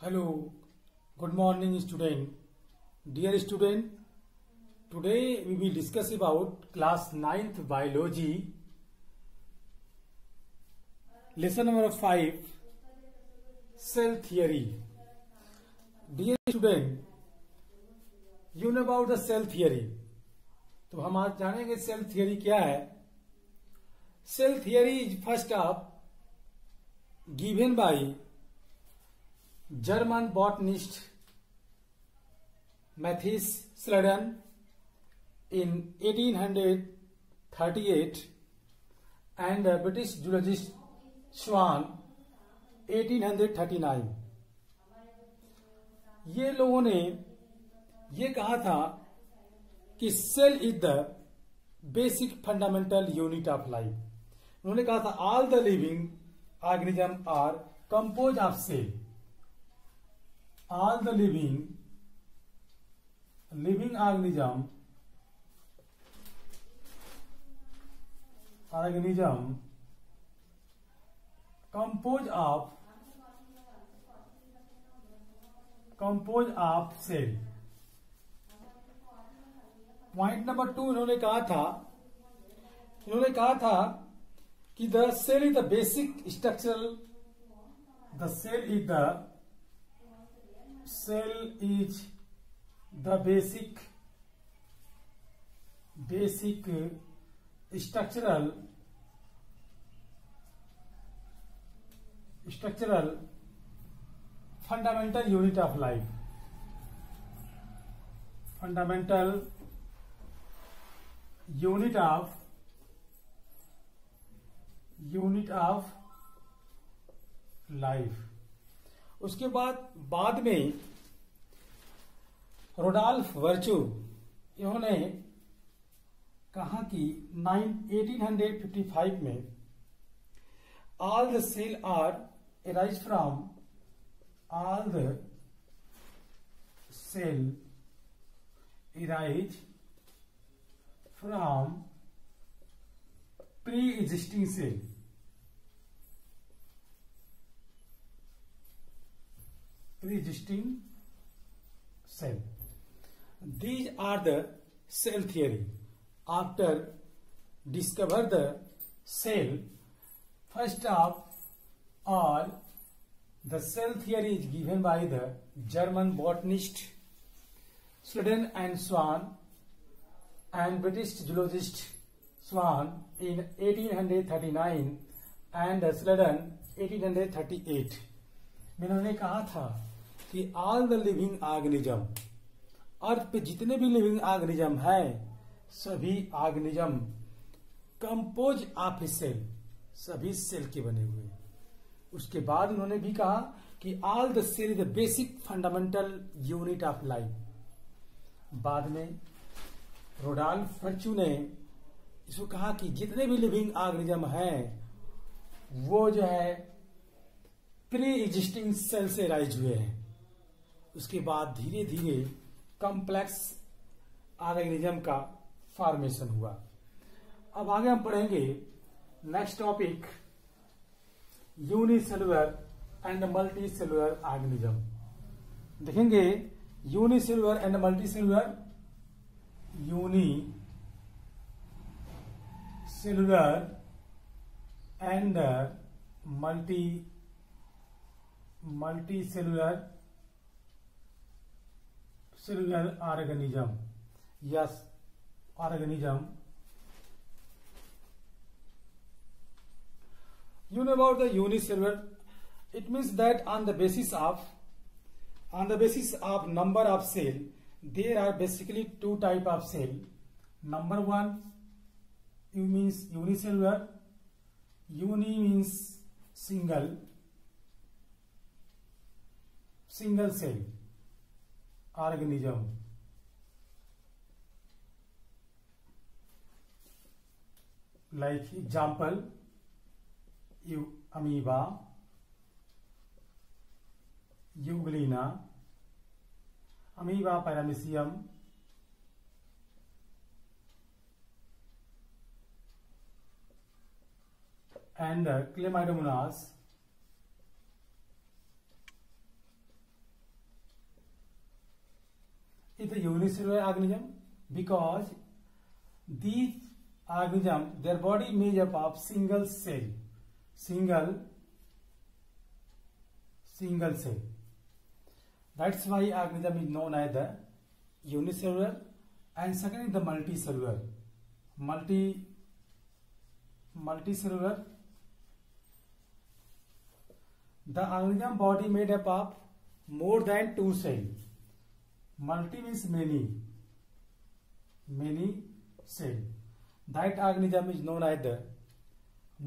Hello, good morning student. Dear student, today we will discuss about class 9th biology, lesson number 5, cell theory. Dear student, you know about the cell theory. तो हम आज जानेंगे cell theory क्या है. Cell theory is first of given by German botanist Matthias Sladen in 1838 and British zoologist Swan 1839. ये लोगों ने ये कहा था कि cell is the basic fundamental unit of life. उन्होंने कहा था all the living organism are compose of cell. All the living organism composed of cell. Point number 2 इन्होंने कहा था कि the cell is the basic structural cell is the basic structural fundamental unit of life. Fundamental unit of life. उसके बाद में रोडाल्फ virtue इन्होंने कहा कि 1855 में all the cell are arise from pre existing cell. Pre-existing cell. These are the cell theory. After discover the cell, first of all, the cell theory is given by the German botanist Sladen and Swan and British zoologist Swan in 1839 and Sladen 1838. मैंने कहा था कि all the living organism, earth पे जितने भी living organism है सभी organism compose of a cell, सभी सेल के बने हुए. उसके बाद उन्होंने भी कहा कि all the cell is the basic fundamental unit of life. बाद में रोडाल्फ वर्चू ने इसको कहा कि जितने भी लिविंग ऑर्गेनिज्म हैं वो जो है प्री एग्जिस्टिंग सेल से राइज हुए हैं. उसके बाद धीरे धीरे कॉम्प्लेक्स ऑर्गेनिज्म का फॉर्मेशन हुआ. अब आगे हम पढ़ेंगे next topic unicellular and multicellular organism. देखेंगे unicellular and multicellular. Unicellular and multicellular organism. Yes, organism. You know about the unicellular. It means that on the basis of number of cell, there are basically two type of cell. Number 1, means unicellular. Uni means single cell organism. Like example, amoeba, euglena, amoeba paramecium, and Chlamydomonas unicellular organism because these organisms, their body made up of single cell. That's why organism is known as the unicellular, and second is the multicellular. Multicellular. The organism body made up of more than two cells. Multi means many cell. That organism is known as the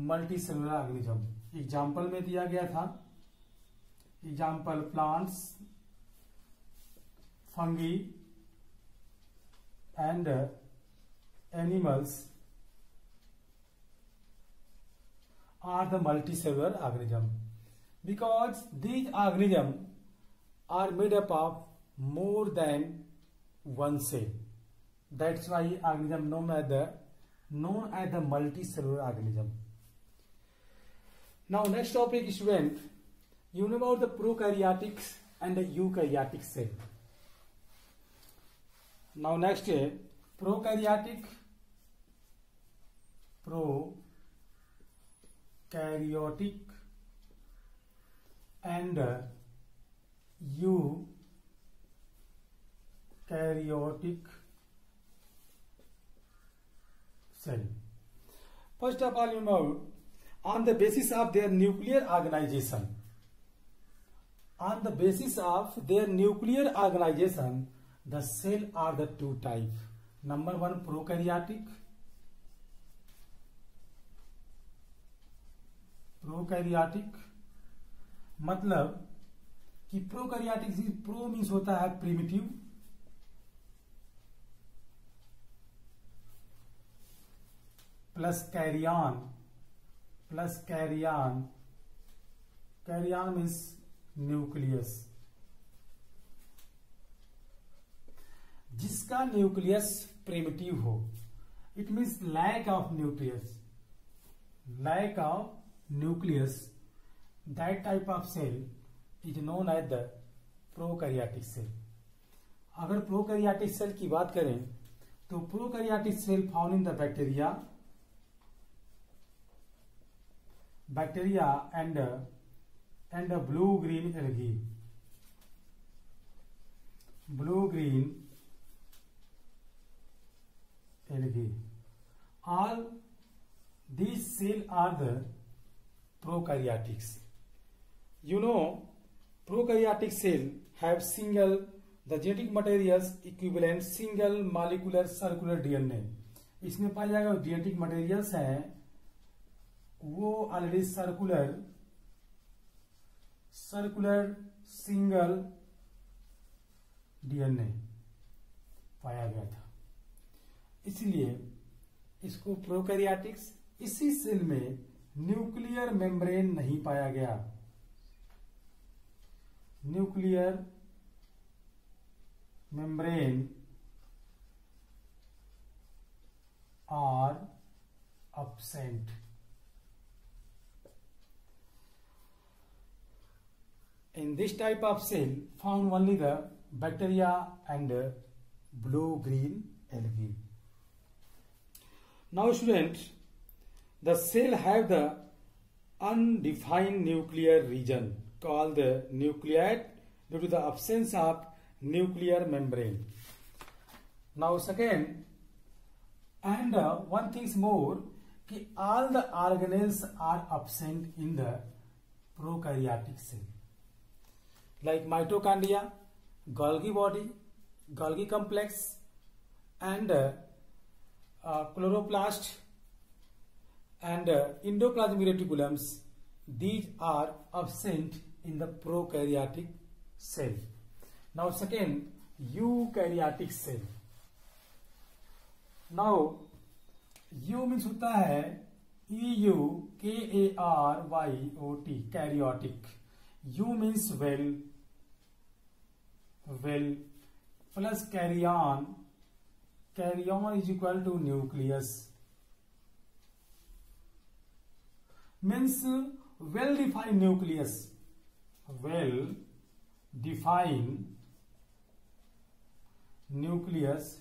multicellular organism. Example में दिया गया था, example plants, fungi and animals are the multicellular organism because these organisms are made up of more than one cell. That's why organism known as the multicellular organism. Now next topic, student, you know about the prokaryotic and the eukaryotic cell. Now next prokaryotic and eukaryotic cell. First of all, you know, on the basis of their nuclear organization, the cell are the two types. Number one, prokaryotic. मतलब कि prokaryotic, pro means होता है primitive, plus karyon means nucleus. जिसका nucleus primitive हो, it means lack of nucleus, that type of cell is known as the prokaryotic cell. अगर prokaryotic cell की बात करें तो prokaryotic cell found in the bacteria and the blue-green algae. All these cells are the prokaryotics. You know, prokaryotic cell have the genetic materials equivalent single molecular circular DNA. इसमें पाया जाएगा genetic materials हैं वो already circular single DNA पाया गया था, इसलिए इसको प्रोकैरियोटिक्स. इसी सेल में न्यूक्लियर मेम्ब्रेन नहीं पाया गया. Nuclear membrane are absent. In this type of cell found only the bacteria and blue-green algae. Now students, the cell have the undefined nuclear region called the nucleate due to the absence of nuclear membrane. Now second, and one thing more, कि all the organelles are absent in the prokaryotic cell, like mitochondria, Golgi body, Golgi complex, and chloroplast and endoplasmic reticulums. These are absent in the prokaryotic cell. Now second, eukaryotic cell. Now U means होता है EUKARYOT, karyotic. U means well plus carrion is equal to nucleus, means well defined nucleus, nucleus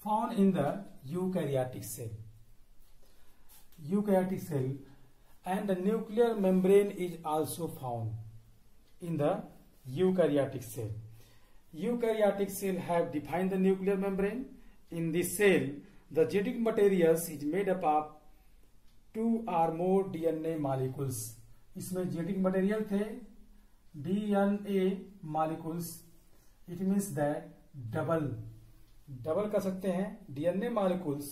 found in the eukaryotic cell. Eukaryotic cell, and the nuclear membrane is also found in the eukaryotic cell. Eukaryotic cell have defined the nuclear membrane. In this cell, the genetic materials is made up of 2 or more DNA molecules. इसमें genetic material थे DNA molecules. It means that double कर सकते हैं DNA molecules.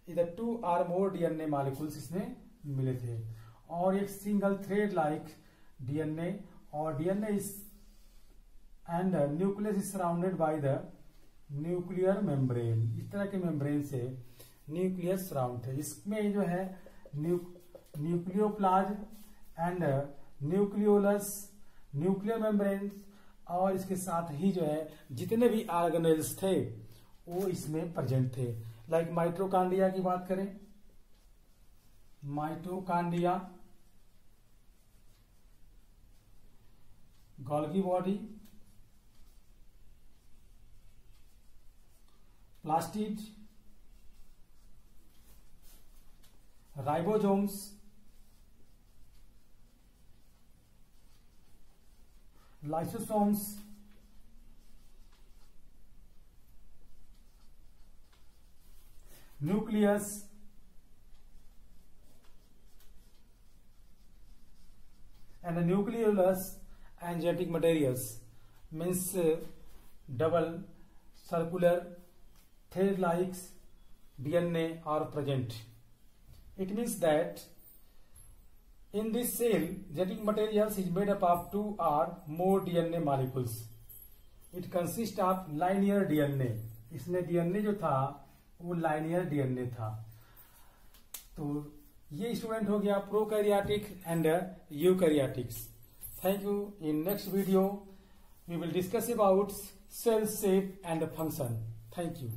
इधर 2 or more DNA molecules इसमें मिले थे, और एक सिंगल थ्रेड लाइक DNA, और DNA is and nucleus is surrounded by the nuclear membrane. इस तरह के membrane से न्यूक्लियस सराउंड थे. इसमें जो है nucleoplasm and nucleolus, nuclear membrane, और इसके साथ ही जो है जितने भी ऑर्गेनेल्स थे वो इसमें प्रेजेंट थे. लाइक माइटोकॉन्ड्रिया की बात करें, mitochondria, Golgi body, plastid, ribosomes, lysosomes, nucleus, and the nucleolus and genetic materials means double, circular, thread-like DNA are present. It means that in this cell, genetic materials is made up of 2 or more DNA molecules. It consists of linear DNA. इसमें DNA जो था वो linear DNA था. तो ये student हो गया prokaryotic and eukaryotics. Thank you. In next video we will discuss about cell shape and function. Thank you.